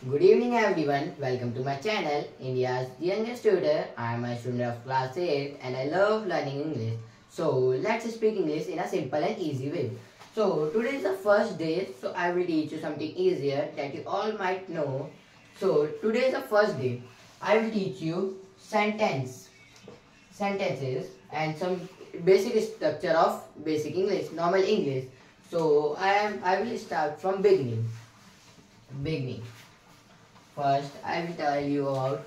Good evening everyone, welcome to my channel, India's youngest tutor. I am a student of class 8 and I love learning English. So let's speak English in a simple and easy way. So today is the first day, so I will teach you something easier that you all might know. So today is the first day. I will teach you sentences and some basic structure of basic English, normal English. So I will start from beginning. First, I will tell you about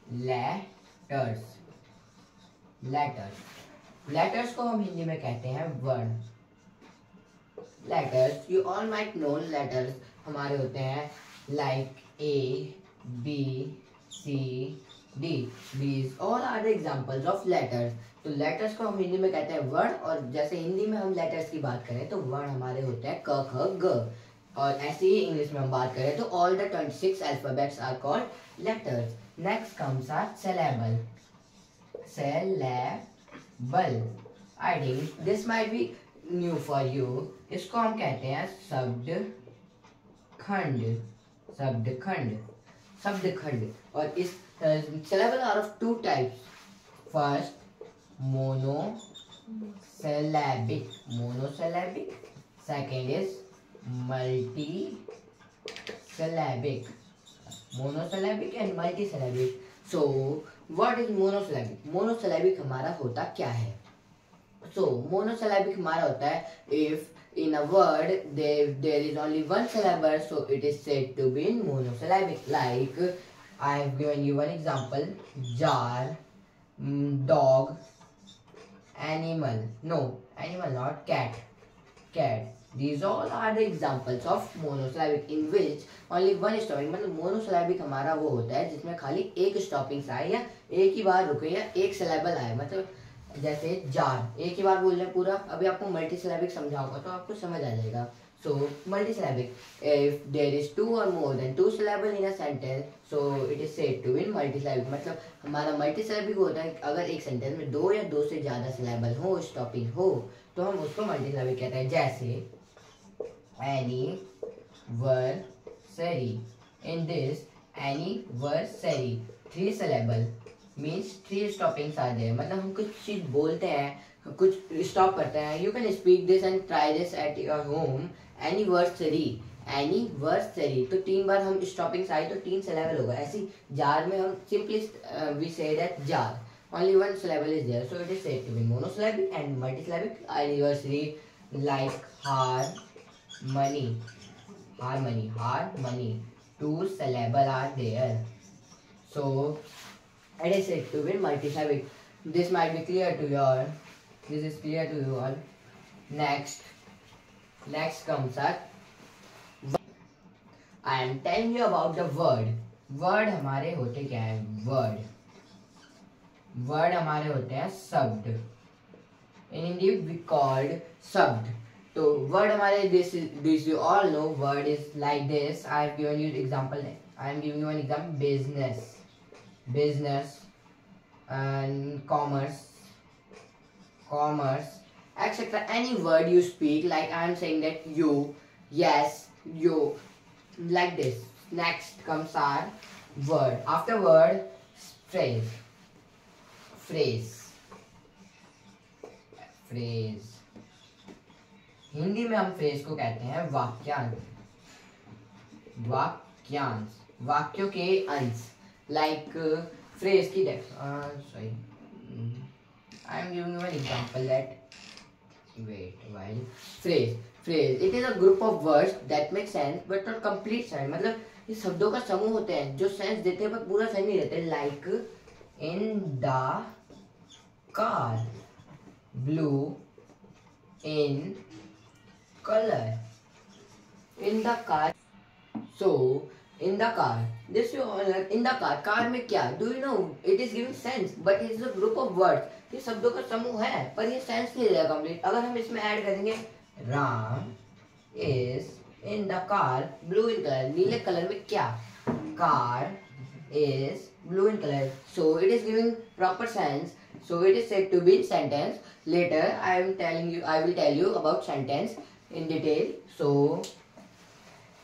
letters. Letters को हम हिंदी में कहते हैं वर्ण. Letters, you all might know letters हमारे होते हैं like A, B, C, D. These all are the examples of letters. तो letters को हम हिंदी में कहते हैं वर्ण, और जैसे हिंदी में हम letters की बात करें तो वर्ण हमारे होते हैं क, ख, ग. और ऐसे ही इंग्लिश में हम बात करें तो all the 26 alphabets are called letters. Next comes our syllable. I think this might be new for you. इसको हम कहते हैं शब्दखंड. और इस syllable are of two types. First, monosyllabic. Second is multisyllabic. Monosyllabic and multisyllabic. So what is monosyllabic? Monosyllabic हमारा होता क्या है? So monosyllabic हमारा होता है if in a word there is only one syllable, so it is said to be in monosyllabic. Like I have given you one example: jar, dog, animal. No, animal not cat. These all are the examples of monosyllabic in which only one stopping. मतलब monosyllabic हमारा वो होता है जिसमें खाली एक stoppings आए या एक ही बार रुके या एक syllable आए. मतलब जैसे jar एक ही बार बोल रहे हैं पूरा. अभी आपको multisyllabic समझाऊंगा तो आपको समझ आ जाएगा. So multisyllabic, if there is two or more than two syllable in a sentence, so it is said to be multisyllabic. मतलब हमारा multisyllabic होता है अगर एक sentence में दो या दो से ज्यादा syllable हो, stopping हो, तो हम उसको multisyllabic कहते हैं. जैसे anniversary. In this anniversary, three syllable means three stoppings are there. मतलब हम कुछ चीज बोलते हैं, कुछ स्टॉप करते हैं. You can speak this and try this at your home. anniversary. तो तीन बार हम स्टॉपिंग्स आई तो तीन syllable होगा. ऐसी जार में हम simply we say that jar only one syllable is there, so it is said to be monosyllabic. And multisyllabic, anniversary, like harmony, two syllable are there, so it is said to be multisyllabic. This might be clear to you all. This is clear to you all. Next comes our I am telling you about the word. हमारे होते क्या है? Word हमारे होते हैं शब्द. In Hindi we called शब्द. तो word हमारे this you all know. Word is like this. I have given you example. I am giving you an example: business and commerce, etc. Any word you speak, like I am saying that you, yes, you, like this. Next comes our word. After word, phrase. Hindi में हम phrase को कहते हैं वाक्यों के अंश. Like phrase की sorry, I am giving you an example that phrase. It is a group of words that make sense but not complete sense. मतलब ये शब्दों का समूह होते हैं जो सेंस देते हैं पर पूरा सही नहीं रहते. Like in the car, blue in color. In the car. So in the car, this you all like. In the car में क्या? Do you know? It is giving sense, but it is a group of words. ये शब्दों का समूह है पर ये sense नहीं देगा कंप्लीट. अगर हम इसमें ऐड करेंगे Ram is in the car, blue in color. नीले कलर में क्या? Car is blue in color. So it is giving proper sense. So it is said to be in sentence. Later I will tell you about sentence in detail. So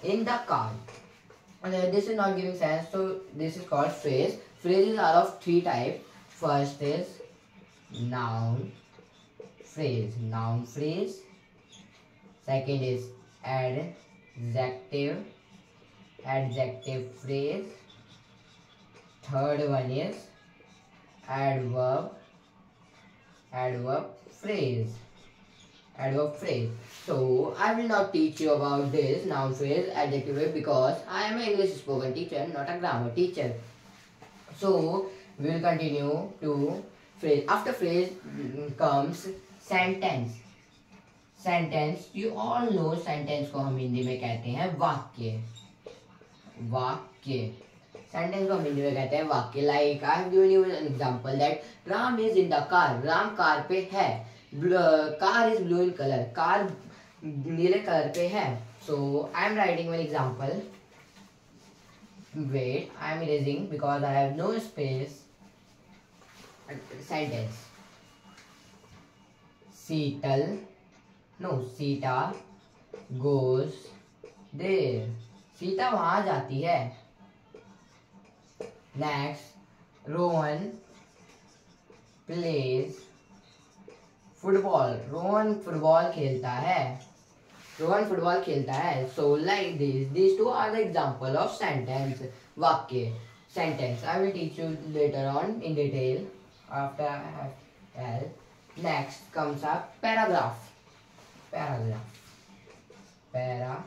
in the car, This is not giving sense, so this is called phrase. Phrases are of three types. First is noun phrase, noun phrase. Second is adjective, adjective phrase. Third one is adverb, adverb phrase, adverb phrase. So I will not teach you about this noun phrase, adjective phrase, because I am an English spoken teacher, not a grammar teacher. So we will continue to phrase. After phrase comes sentence. Sentence, you all know sentence को हम हिंदी में कहते हैं वाक्य, वाक्य। Sentence को हम हिंदी में कहते हैं वाक्य। Like I have given you an example that Ram is in the car, Ram car पे है। Car is blue in colour, car नीले कलर पे है। So I am writing an example, wait I am erasing because I have no space. Sentence, Sheetal, no, Sita goes there, Sita वहां जाती है। Next, Rohan plays football, Rohan football खेलता है, रोहन फुटबॉल खेलता है। So like these two are the example of sentence, वाक्य, sentence. I will teach you later on in detail after I have tell. Next comes a paragraph. Paragraph, paragraph.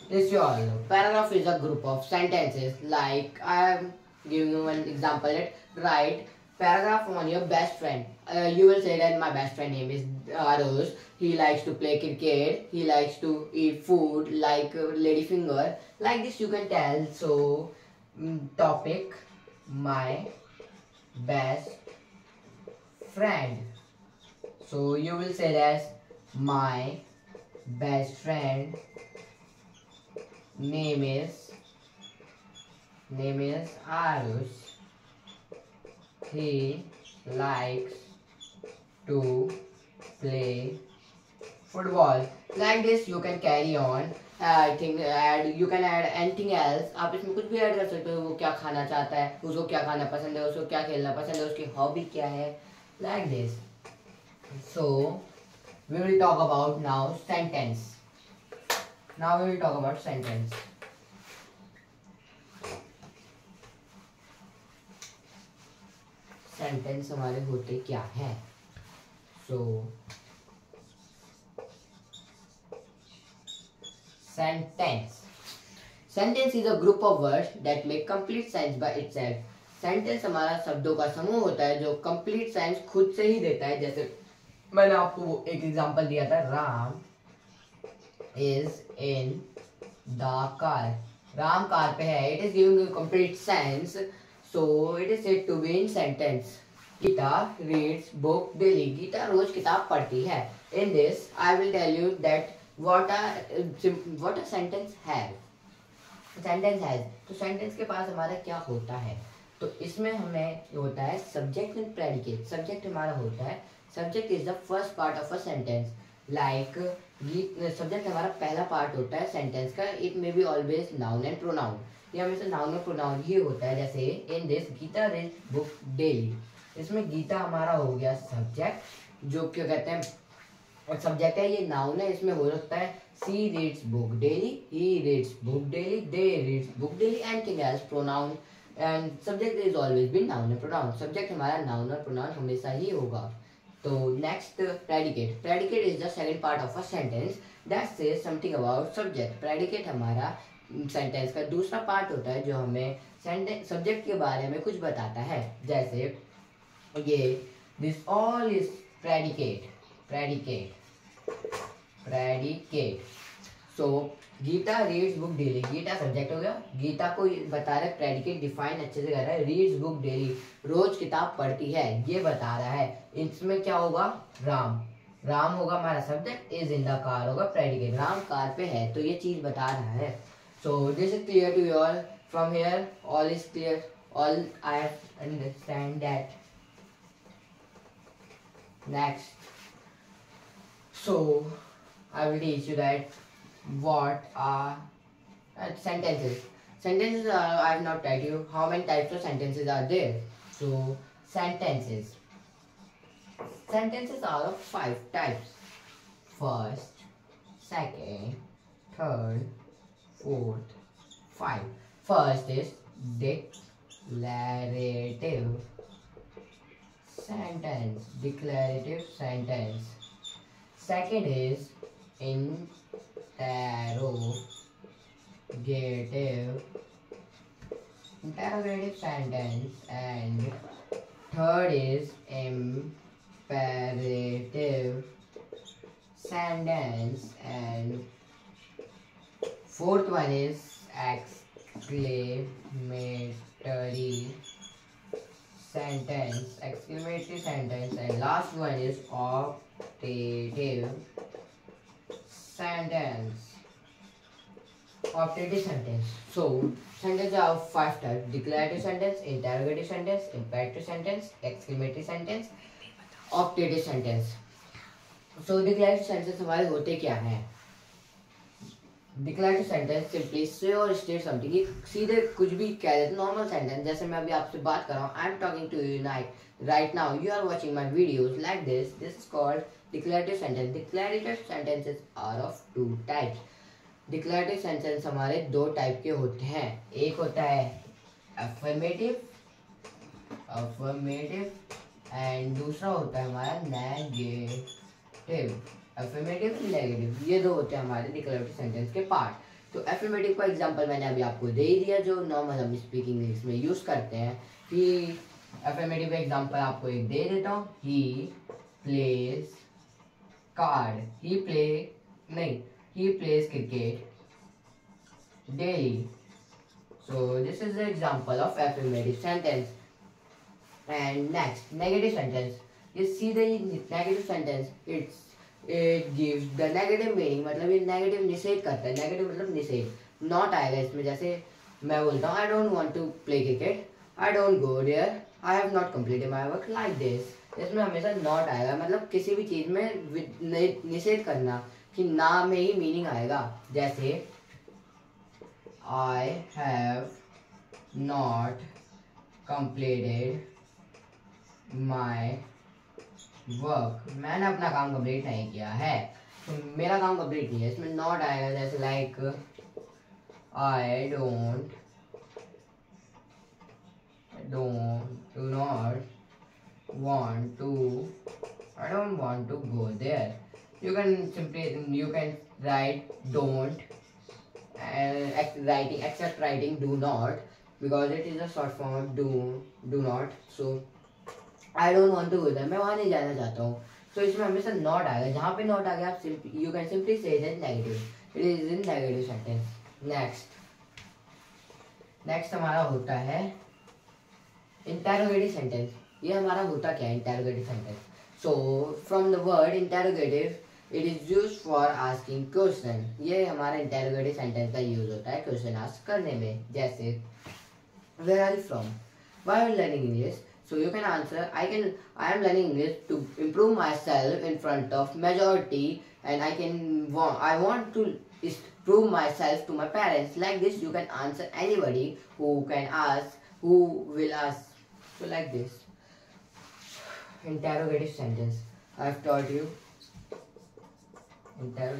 This you all know. Paragraph is a group of sentences. Like I am giving you an example. Write paragraph on your best friend. You will say that my best friend name is Arush. He likes to play cricket. He likes to eat food like ladyfinger. Like this you can tell. So topic, my best friend. So you will say that my best friend name is Arush. He likes to play football. Like this you can carry on. I think you can add anything else. आप इसमें कुछ भी add कर सकते हो। वो क्या खाना चाहता है, उसको क्या खाना पसंद है, उसको क्या खेलना पसंद है, उसकी हॉबी क्या है। Like this. So we will talk about now sentence. Now we will talk about sentence. Sentence हमारे होते क्या हैं? So sentence. Sentence is a group of words that make complete sense by itself. Sentence हमारा शब्दों का समूह होता है जो complete sense खुद से ही देता है। जैसे मैंने आपको एक एग्जांपल दिया था, Ram is in the car, Ram car पे है। It is giving complete sense, so it is said to be in sentence. Geeta reads book daily, Geeta रोज किताब पढ़ती है। In this I will tell you that what a sentence has. Sentence has, तो sentence के पास हमारा क्या होता है? तो इसमें हमें होता है सब्जेक्ट एंड प्रेडिकेट। सब्जेक्ट हमारा होता है, subject is the first part of a sentence. Like subject हमारा पहला पार्ट होता है सेंटेंस का। It may be always noun and pronoun, ये हमेशा नाउन और प्रोनाउन ही होता है। जैसे in this Geeta reads book daily, इसमें गीता हमारा हो गया सब्जेक्ट, जो क्या कहते हैं सब्जेक्ट है, ये नाउन है। इसमें हो सकता है she reads book daily, he reads book daily, they reads book daily, anything else pronoun. And subject is always been noun and pronoun, subject हमारा नाउन और प्रोनाउन हमेशा ही होगा। तो next predicate. Predicate is the second part of a sentence that says something about subject. Predicate हमारा sentence का दूसरा part होता है जो हमें सब्जेक्ट के बारे में कुछ बताता है। जैसे ये this all is predicate, predicate, predicate. So Geeta reads book daily, Geeta subject हो गया, गीता को बता रहा है, प्रेडिकेट डिफाइन अच्छे से कर रहा है। रीड्स बुक डेली, रोज किताब पढ़ती है, ये बता रहा है। इसमें क्या होगा? राम, राम होगा हमारा subject, is in the car होगा प्रेडिकेट, राम कार पे है, तो ये चीज बता रहा है। So this is clear to you all? From here all is clear, all I understand that. Next, so I will teach you that what are sentences? Sentences are, I have not told you how many types of sentences are there. So sentences. Sentences are of 5 types. First, second, third, fourth, 5. First is declarative sentence. Declarative sentence. Second is interrogative sentence, and third is imperative sentence, and fourth one is exclamatory sentence, and last one is optative sentence. Optative sentence. So sentences are of 5 types: declarative sentence, interrogative sentence, imperative sentence, exclamatory sentence, optative sentence. So declarative sentence हमारे होते क्या हैं? Declarative sentence simply say or state something. ये सीधे कुछ भी कह देते, नॉर्मल सेंटेंस, जैसे मैं अभी आपसे बात कर रहा हूँ, I am talking to you right now, you are watching my videos like this. This is called declarative sentence. Declarative sentences are of 2 types. Declarative sentence हमारे 2 टाइप के होते हैं. एक होता है affirmative एंड दूसरा होता है हमारा नेगेटिव. affirmative और नेगेटिव, ये 2 होते हैं हमारे declarative sentence के पार्ट. तो affirmative का एग्जांपल मैंने अभी आपको दे ही दिया, जो नॉर्मल हम स्पीकिंग इंग्लिश में यूज करते हैं. कि affirmative एग्जांपल आपको एक दे देता हूँ. he plays card. He plays cricket daily. So this is the example of affirmative sentence. And next, negative sentence. You see the negative sentence, it gives the negative meaning. मतलब ये negative निषेध करता है. negative मतलब निषेध. not आएगा इसमें. जैसे मैं बोलता हूँ I don't want to play cricket, I don't go there, I have not completed my work, like this. इसमें हमेशा not आएगा. मतलब किसी भी चीज में निषेध करना, कि ना में ही मीनिंग आएगा. जैसे I have not completed my work. मैंने अपना काम कंप्लीट नहीं किया है, तो मेरा काम कंप्लीट नहीं है. इसमें नॉट आएगा. जैसे like I don't want to go there. You can write don't, except writing do not, because it is a short form of do not. So I don't want to go there, मैं वहाँ नहीं जाना चाहता हूँ. तो इसमें हमेशा not आएगा. जहाँ पे not आ गया आप you can simply say that negative. It is in negative sentence. next हमारा होता है interrogative sentence. ये हमारा होता क्या है interrogative sentence? So from the word interrogative, it is used for asking question. ये हमारा interrogative sentence का use होता है question ask करने में. जैसे where are you from? Why are you learning English? So you can answer I am learning English to improve myself in front of majority, and I want to prove myself to my parents. Like this you can answer anybody who will ask. So like this. Interrogative sentence. I have taught you interrogative